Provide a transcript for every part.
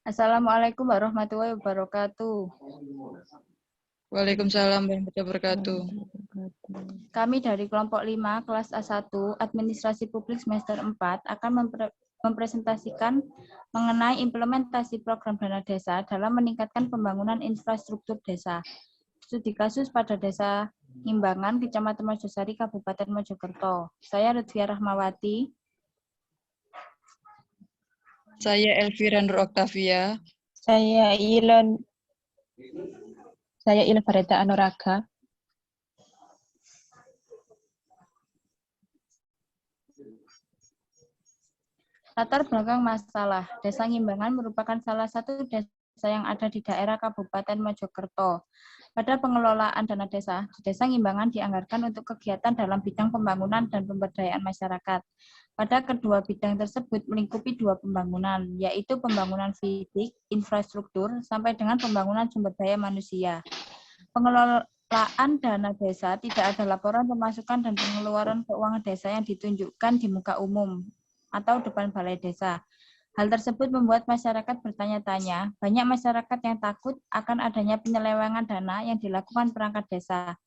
Assalamualaikum warahmatullahi wabarakatuh. Waalaikumsalam warahmatullahi wabarakatuh. Kami dari kelompok 5 kelas A1 Administrasi Publik semester 4 akan mempresentasikan mengenai implementasi program dana desa dalam meningkatkan pembangunan infrastruktur desa. Studi kasus pada Desa Ngimbangan, Kecamatan Mojosari, Kabupaten Mojokerto. Saya Lutfia Rahmawati. Saya Elvira Nur Oktavia. Saya Ilfareta Anuraga. Latar belakang masalah. Desa Ngimbangan merupakan salah satu desa yang ada di daerah Kabupaten Mojokerto. Pada pengelolaan dana desa, di Desa Ngimbangan dianggarkan untuk kegiatan dalam bidang pembangunan dan pemberdayaan masyarakat. Pada kedua bidang tersebut melingkupi dua pembangunan, yaitu pembangunan fisik, infrastruktur, sampai dengan pembangunan sumber daya manusia. Pengelolaan dana desa tidak ada laporan pemasukan dan pengeluaran keuangan desa yang ditunjukkan di muka umum atau depan balai desa. Hal tersebut membuat masyarakat bertanya-tanya, banyak masyarakat yang takut akan adanya penyelewengan dana yang dilakukan perangkat desa.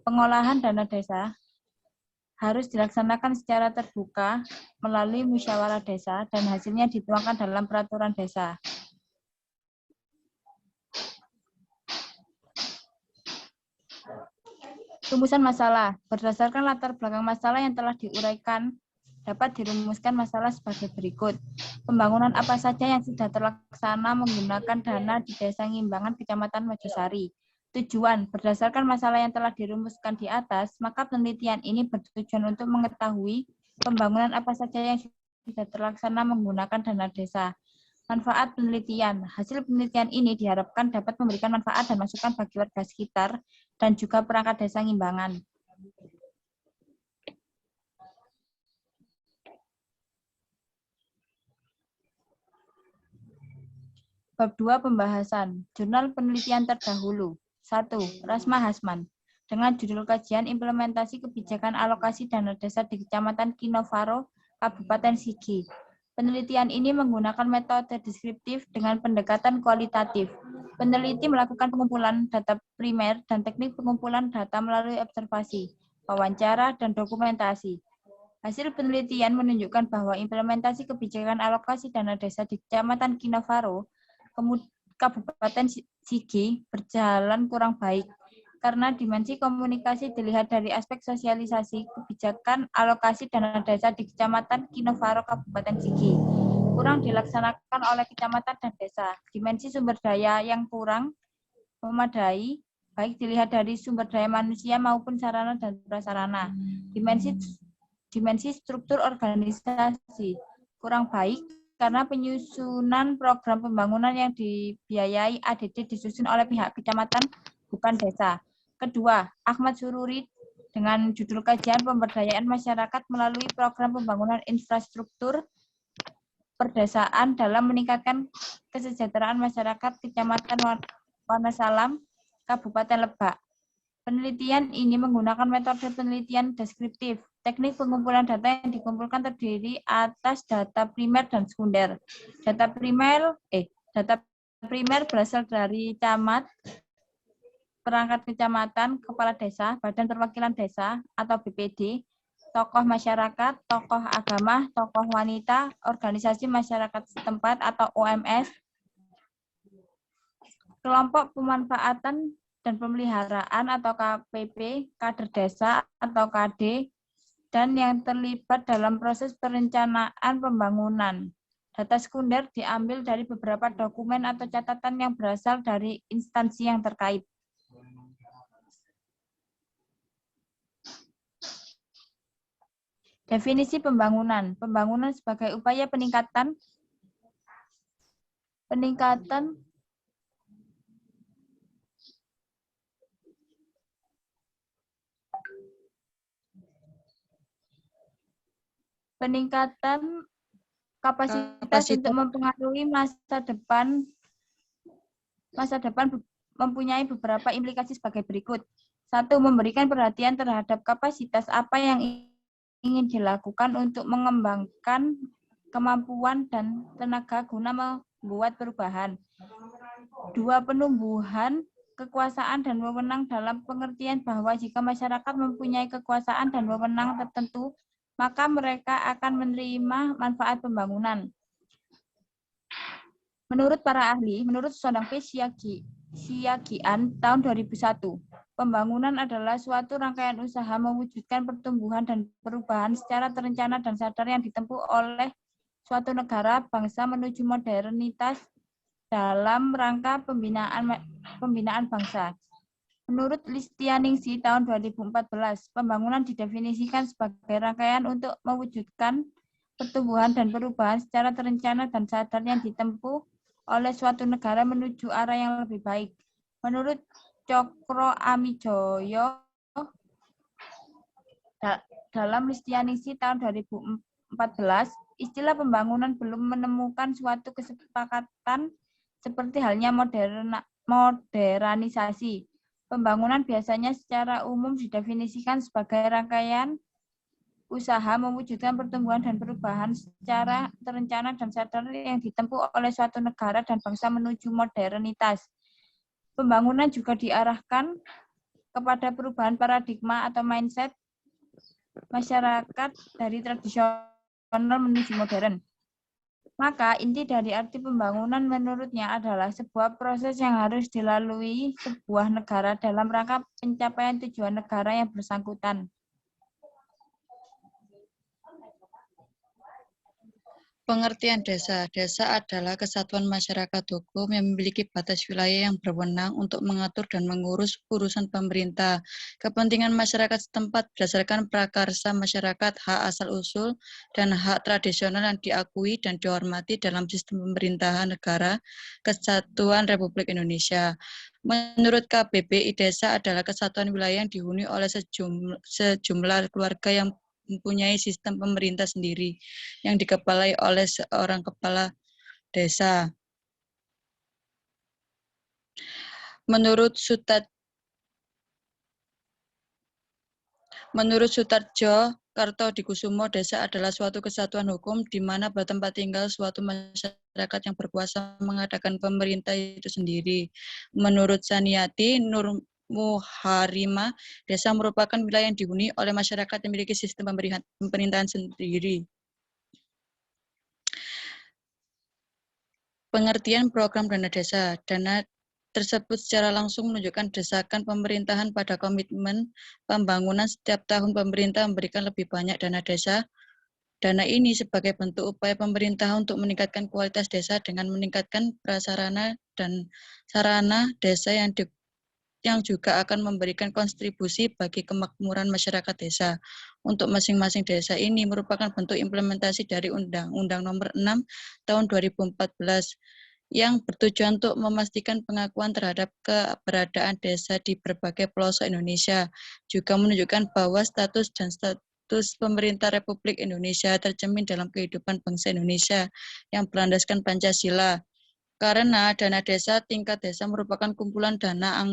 Pengolahan dana desa harus dilaksanakan secara terbuka melalui musyawarah desa dan hasilnya dituangkan dalam peraturan desa. Rumusan masalah. Berdasarkan latar belakang masalah yang telah diuraikan, dapat dirumuskan masalah sebagai berikut. Pembangunan apa saja yang sudah terlaksana menggunakan dana di Desa Ngimbangan, Kecamatan Mojosari. Tujuan, berdasarkan masalah yang telah dirumuskan di atas, maka penelitian ini bertujuan untuk mengetahui pembangunan apa saja yang sudah terlaksana menggunakan dana desa. Manfaat penelitian. Hasil penelitian ini diharapkan dapat memberikan manfaat dan masukan bagi warga sekitar dan juga perangkat Desa Ngimbangan. Bab 2 pembahasan. Jurnal penelitian terdahulu. 1. Rasma Hasman. Dengan judul kajian implementasi kebijakan alokasi dana desa di Kecamatan Kinovaro, Kabupaten Sigi. Penelitian ini menggunakan metode deskriptif dengan pendekatan kualitatif. Peneliti melakukan pengumpulan data primer dan teknik pengumpulan data melalui observasi, wawancara, dan dokumentasi. Hasil penelitian menunjukkan bahwa implementasi kebijakan alokasi dana desa di Kecamatan Kinovaro, Kabupaten Sigi berjalan kurang baik karena dimensi komunikasi dilihat dari aspek sosialisasi kebijakan alokasi dana desa di Kecamatan Kinovaro, Kabupaten Sigi kurang dilaksanakan oleh kecamatan dan desa. Dimensi sumber daya yang kurang memadai baik dilihat dari sumber daya manusia maupun sarana dan prasarana. Dimensi struktur organisasi kurang baik karena penyusunan program pembangunan yang dibiayai ADD disusun oleh pihak kecamatan, bukan desa. Kedua, Ahmad Sururi dengan judul kajian pemberdayaan masyarakat melalui program pembangunan infrastruktur perdesaan dalam meningkatkan kesejahteraan masyarakat Kecamatan Wonosalam, Kabupaten Lebak. Penelitian ini menggunakan metode penelitian deskriptif. Teknik pengumpulan data yang dikumpulkan terdiri atas data primer dan sekunder. Data primer berasal dari camat, perangkat kecamatan, kepala desa, badan perwakilan desa atau BPD, tokoh masyarakat, tokoh agama, tokoh wanita, organisasi masyarakat setempat atau OMS, kelompok pemanfaatan dan pemeliharaan atau KPP, kader desa atau KD, dan yang terlibat dalam proses perencanaan pembangunan. Data sekunder diambil dari beberapa dokumen atau catatan yang berasal dari instansi yang terkait. Definisi pembangunan. Pembangunan sebagai upaya peningkatan kapasitas untuk mempengaruhi masa depan mempunyai beberapa implikasi sebagai berikut. 1. Memberikan perhatian terhadap kapasitas apa yang ingin dilakukan untuk mengembangkan kemampuan dan tenaga guna membuat perubahan. 2. Penumbuhan kekuasaan dan wewenang dalam pengertian bahwa jika masyarakat mempunyai kekuasaan dan wewenang tertentu, maka mereka akan menerima manfaat pembangunan. Menurut para ahli, menurut Sondang P. Siagian tahun 2001, pembangunan adalah suatu rangkaian usaha mewujudkan pertumbuhan dan perubahan secara terencana dan sadar yang ditempuh oleh suatu negara bangsa menuju modernitas dalam rangka pembinaan bangsa. Menurut Listianingsih tahun 2014, pembangunan didefinisikan sebagai rangkaian untuk mewujudkan pertumbuhan dan perubahan secara terencana dan sadar yang ditempuh oleh suatu negara menuju arah yang lebih baik. Menurut Cokro Amijoyo, dalam Listianingsih tahun 2014, istilah pembangunan belum menemukan suatu kesepakatan seperti halnya modernisasi. Pembangunan biasanya secara umum didefinisikan sebagai rangkaian usaha mewujudkan pertumbuhan dan perubahan secara terencana dan sadar yang ditempuh oleh suatu negara dan bangsa menuju modernitas. Pembangunan juga diarahkan kepada perubahan paradigma atau mindset masyarakat dari tradisional menuju modern. Maka inti dari arti pembangunan menurutnya adalah sebuah proses yang harus dilalui sebuah negara dalam rangka pencapaian tujuan negara yang bersangkutan. Pengertian desa. Desa adalah kesatuan masyarakat hukum yang memiliki batas wilayah yang berwenang untuk mengatur dan mengurus urusan pemerintah. Kepentingan masyarakat setempat berdasarkan prakarsa masyarakat, hak asal-usul, dan hak tradisional yang diakui dan dihormati dalam sistem pemerintahan negara Kesatuan Republik Indonesia. Menurut KBBI, desa adalah kesatuan wilayah yang dihuni oleh sejumlah keluarga yang mempunyai sistem pemerintah sendiri yang dikepalai oleh seorang kepala desa. Menurut Sutarjo Kartodikusumo, desa adalah suatu kesatuan hukum di mana bertempat tinggal suatu masyarakat yang berkuasa mengadakan pemerintah itu sendiri. Menurut Saniati Nur Muharima, desa merupakan wilayah yang dihuni oleh masyarakat yang memiliki sistem pemerintahan sendiri. Pengertian program dana desa. Dana tersebut secara langsung menunjukkan desakan pemerintahan pada komitmen pembangunan. Setiap tahun pemerintah memberikan lebih banyak dana desa. Dana ini sebagai bentuk upaya pemerintah untuk meningkatkan kualitas desa dengan meningkatkan prasarana dan sarana desa yang juga akan memberikan kontribusi bagi kemakmuran masyarakat desa. Untuk masing-masing desa ini merupakan bentuk implementasi dari Undang-Undang Nomor 6 Tahun 2014 yang bertujuan untuk memastikan pengakuan terhadap keberadaan desa di berbagai pelosok Indonesia. Juga menunjukkan bahwa status pemerintah Republik Indonesia tercermin dalam kehidupan bangsa Indonesia yang berlandaskan Pancasila. Karena dana desa tingkat desa merupakan kumpulan dana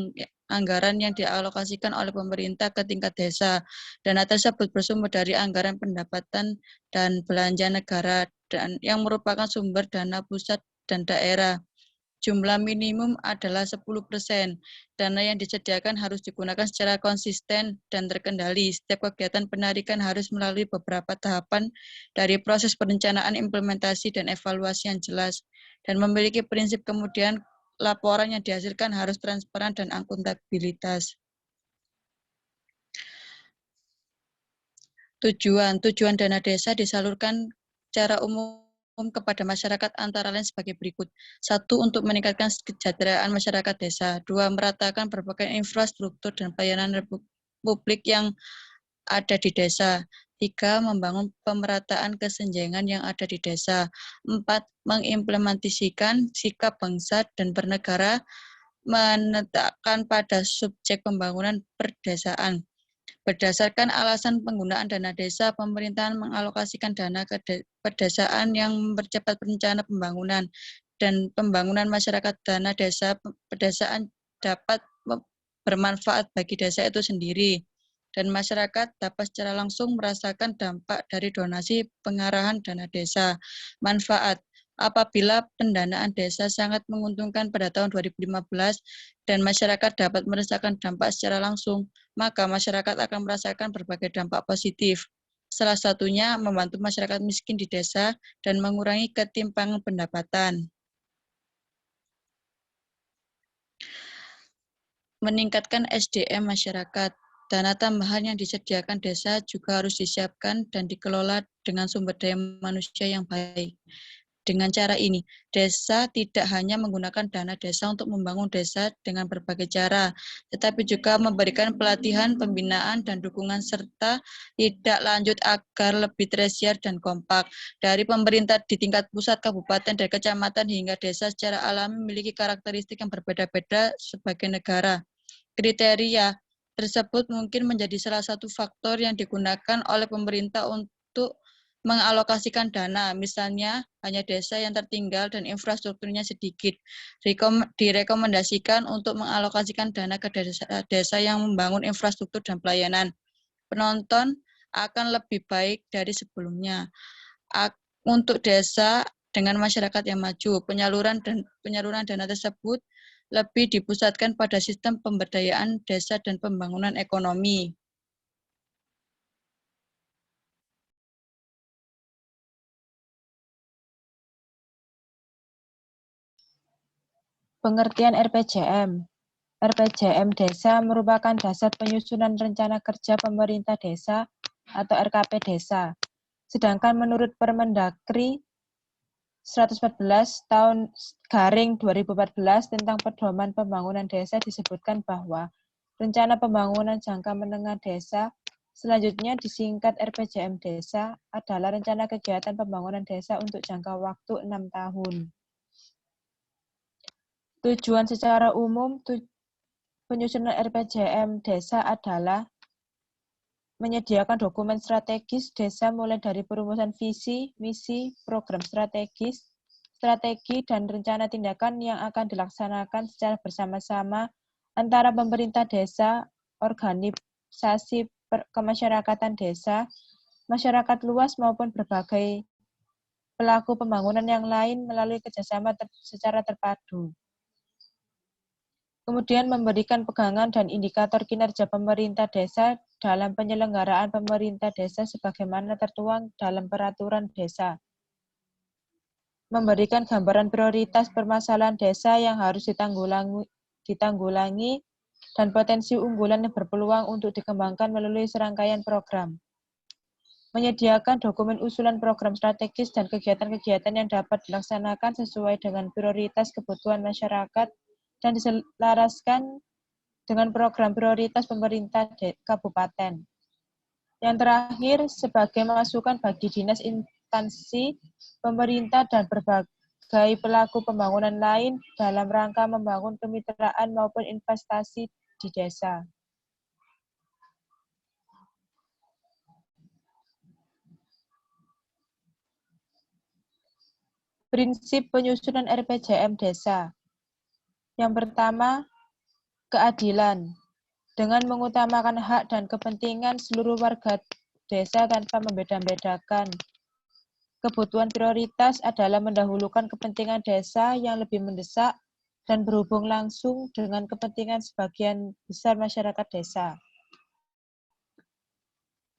anggaran yang dialokasikan oleh pemerintah ke tingkat desa. Dana tersebut bersumber dari anggaran pendapatan dan belanja negara dan yang merupakan sumber dana pusat dan daerah. Jumlah minimum adalah 10%. Dana yang disediakan harus digunakan secara konsisten dan terkendali. Setiap kegiatan penarikan harus melalui beberapa tahapan dari proses perencanaan, implementasi, dan evaluasi yang jelas. Dan memiliki prinsip kemudian laporan yang dihasilkan harus transparan dan akuntabilitas. Tujuan dana desa disalurkan secara umum kepada masyarakat antara lain sebagai berikut. 1. Untuk meningkatkan kesejahteraan masyarakat desa. 2. Meratakan berbagai infrastruktur dan pelayanan publik yang ada di desa. 3. Membangun pemerataan kesenjangan yang ada di desa. 4. Mengimplementasikan sikap bangsa dan bernegara, menetapkan pada subjek pembangunan perdesaan. Berdasarkan alasan penggunaan dana desa, pemerintahan mengalokasikan dana ke pedesaan yang mempercepat rencana pembangunan dan pembangunan masyarakat. Dana desa pedesaan dapat bermanfaat bagi desa itu sendiri. Dan masyarakat dapat secara langsung merasakan dampak dari donasi pengarahan dana desa. Manfaat: apabila pendanaan desa sangat menguntungkan pada tahun 2015 dan masyarakat dapat merasakan dampak secara langsung, maka masyarakat akan merasakan berbagai dampak positif. Salah satunya membantu masyarakat miskin di desa dan mengurangi ketimpangan pendapatan. Meningkatkan SDM masyarakat. Dana tambahan yang disediakan desa juga harus disiapkan dan dikelola dengan sumber daya manusia yang baik. Dengan cara ini, desa tidak hanya menggunakan dana desa untuk membangun desa dengan berbagai cara, tetapi juga memberikan pelatihan, pembinaan, dan dukungan serta tidak lanjut agar lebih tersier dan kompak. Dari pemerintah di tingkat pusat, kabupaten, dan kecamatan hingga desa secara alami memiliki karakteristik yang berbeda-beda sebagai negara. Kriteria tersebut mungkin menjadi salah satu faktor yang digunakan oleh pemerintah untuk mengalokasikan dana, misalnya hanya desa yang tertinggal dan infrastrukturnya sedikit. Direkomendasikan untuk mengalokasikan dana ke desa yang membangun infrastruktur dan pelayanan. Penonton akan lebih baik dari sebelumnya. Untuk desa dengan masyarakat yang maju, penyaluran dana tersebut lebih dipusatkan pada sistem pemberdayaan desa dan pembangunan ekonomi. Pengertian RPJM. RPJM Desa merupakan dasar penyusunan rencana kerja pemerintah desa atau RKP desa. Sedangkan menurut Permendagri 114 tahun garing 2014 tentang pedoman pembangunan desa disebutkan bahwa rencana pembangunan jangka menengah desa, selanjutnya disingkat RPJM Desa, adalah rencana kegiatan pembangunan desa untuk jangka waktu 6 tahun. Tujuan secara umum penyusunan RPJM Desa adalah menyediakan dokumen strategis desa mulai dari perumusan visi, misi, program strategis, strategi, dan rencana tindakan yang akan dilaksanakan secara bersama-sama antara pemerintah desa, organisasi kemasyarakatan desa, masyarakat luas maupun berbagai pelaku pembangunan yang lain melalui kerjasama secara terpadu. Kemudian memberikan pegangan dan indikator kinerja pemerintah desa dalam penyelenggaraan pemerintah desa sebagaimana tertuang dalam peraturan desa. Memberikan gambaran prioritas permasalahan desa yang harus ditanggulangi dan potensi unggulan yang berpeluang untuk dikembangkan melalui serangkaian program. Menyediakan dokumen usulan program strategis dan kegiatan-kegiatan yang dapat dilaksanakan sesuai dengan prioritas kebutuhan masyarakat dan diselaraskan dengan program prioritas pemerintah kabupaten. Yang terakhir, sebagai masukan bagi dinas instansi, pemerintah, dan berbagai pelaku pembangunan lain dalam rangka membangun kemitraan maupun investasi di desa. Prinsip penyusunan RPJM Desa. Yang pertama, keadilan. Dengan mengutamakan hak dan kepentingan seluruh warga desa tanpa membeda-bedakan. Kebutuhan prioritas adalah mendahulukan kepentingan desa yang lebih mendesak dan berhubung langsung dengan kepentingan sebagian besar masyarakat desa.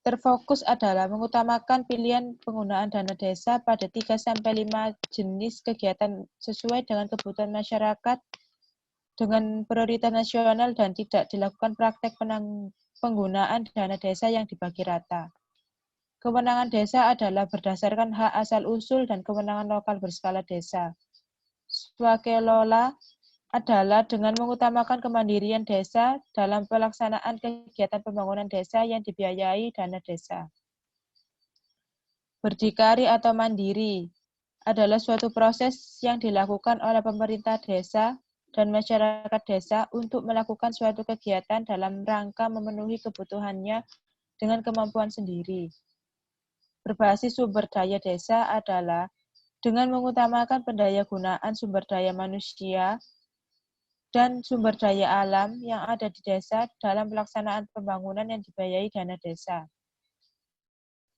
Terfokus adalah mengutamakan pilihan penggunaan dana desa pada 3-5 jenis kegiatan sesuai dengan kebutuhan masyarakat dengan prioritas nasional dan tidak dilakukan praktek penggunaan dana desa yang dibagi rata. Kewenangan desa adalah berdasarkan hak asal-usul dan kewenangan lokal berskala desa. Swakelola adalah dengan mengutamakan kemandirian desa dalam pelaksanaan kegiatan pembangunan desa yang dibiayai dana desa. Berdikari atau mandiri adalah suatu proses yang dilakukan oleh pemerintah desa dan masyarakat desa untuk melakukan suatu kegiatan dalam rangka memenuhi kebutuhannya dengan kemampuan sendiri. Berbasis sumber daya desa adalah dengan mengutamakan pendayagunaan sumber daya manusia dan sumber daya alam yang ada di desa dalam pelaksanaan pembangunan yang dibiayai dana desa.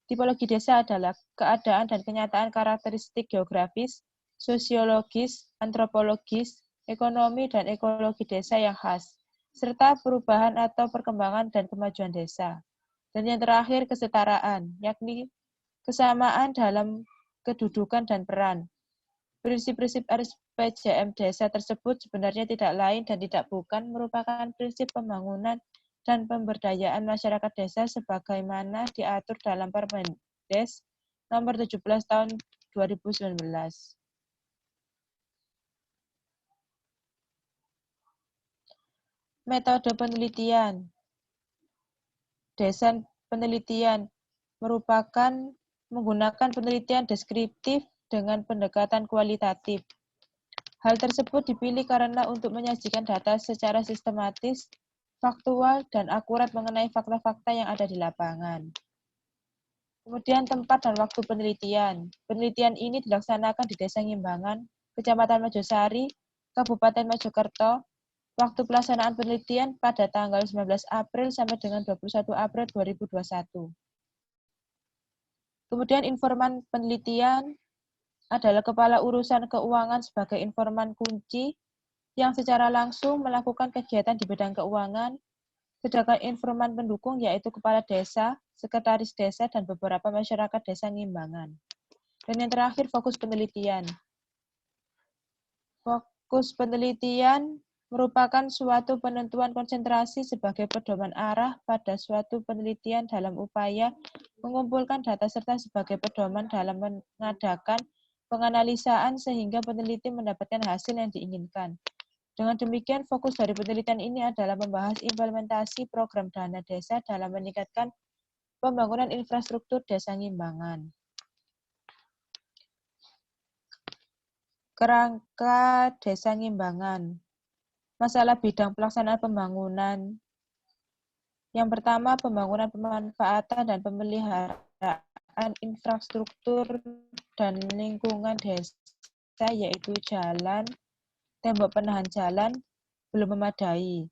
Tipologi desa adalah keadaan dan kenyataan karakteristik geografis, sosiologis, antropologis, ekonomi, dan ekologi desa yang khas, serta perubahan atau perkembangan dan kemajuan desa. Dan yang terakhir, kesetaraan, yakni kesamaan dalam kedudukan dan peran. Prinsip-prinsip RPJM desa tersebut sebenarnya tidak lain dan tidak bukan merupakan prinsip pembangunan dan pemberdayaan masyarakat desa sebagaimana diatur dalam Permendes nomor 17 tahun 2019. Metode penelitian. Desa penelitian merupakan menggunakan penelitian deskriptif dengan pendekatan kualitatif. Hal tersebut dipilih karena untuk menyajikan data secara sistematis, faktual, dan akurat mengenai fakta-fakta yang ada di lapangan. Kemudian tempat dan waktu penelitian. Penelitian ini dilaksanakan di Desa Ngimbangan, Kecamatan Mojosari, Kabupaten Mojokerto. Waktu pelaksanaan penelitian pada tanggal 19 April sampai dengan 21 April 2021. Kemudian informan penelitian adalah kepala urusan keuangan sebagai informan kunci yang secara langsung melakukan kegiatan di bidang keuangan, sedangkan informan pendukung yaitu kepala desa, sekretaris desa, dan beberapa masyarakat desa Ngimbangan. Dan yang terakhir, fokus penelitian. Fokus penelitian merupakan suatu penentuan konsentrasi sebagai pedoman arah pada suatu penelitian dalam upaya mengumpulkan data serta sebagai pedoman dalam mengadakan penganalisaan sehingga peneliti mendapatkan hasil yang diinginkan. Dengan demikian, fokus dari penelitian ini adalah membahas implementasi program dana desa dalam meningkatkan pembangunan infrastruktur desa Ngimbangan. Kerangka Desa Ngimbangan. Masalah bidang pelaksanaan pembangunan. Yang pertama, pembangunan pemanfaatan dan pemeliharaan infrastruktur dan lingkungan desa, yaitu jalan, tembok penahan jalan, belum memadai.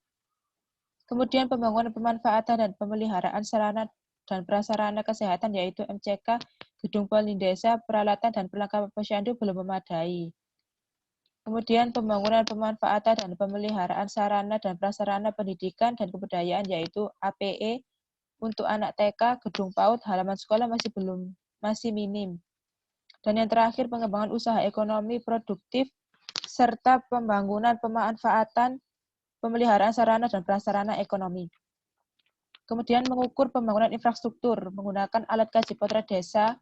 Kemudian pembangunan pemanfaatan dan pemeliharaan sarana dan prasarana kesehatan, yaitu MCK, gedung polindesa, peralatan dan perlengkapan posyandu belum memadai. Kemudian pembangunan pemanfaatan dan pemeliharaan sarana dan prasarana pendidikan dan kebudayaan, yaitu APE, untuk anak TK, gedung PAUD, halaman sekolah masih minim. Dan yang terakhir, pengembangan usaha ekonomi produktif serta pembangunan pemanfaatan pemeliharaan sarana dan prasarana ekonomi. Kemudian mengukur pembangunan infrastruktur menggunakan alat kaji potret desa,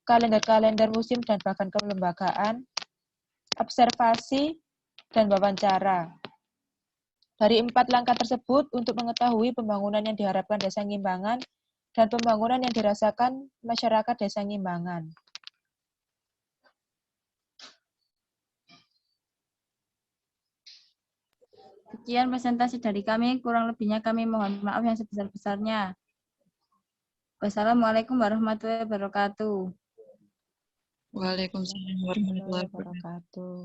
kalender-kalender musim dan bahkan kelembagaan, observasi, dan wawancara. Dari 4 langkah tersebut, untuk mengetahui pembangunan yang diharapkan Desa Ngimbangan dan pembangunan yang dirasakan masyarakat Desa Ngimbangan. Sekian presentasi dari kami, kurang lebihnya kami mohon maaf yang sebesar-besarnya. Wassalamualaikum warahmatullahi wabarakatuh. Waalaikumsalam warahmatullahi wabarakatuh.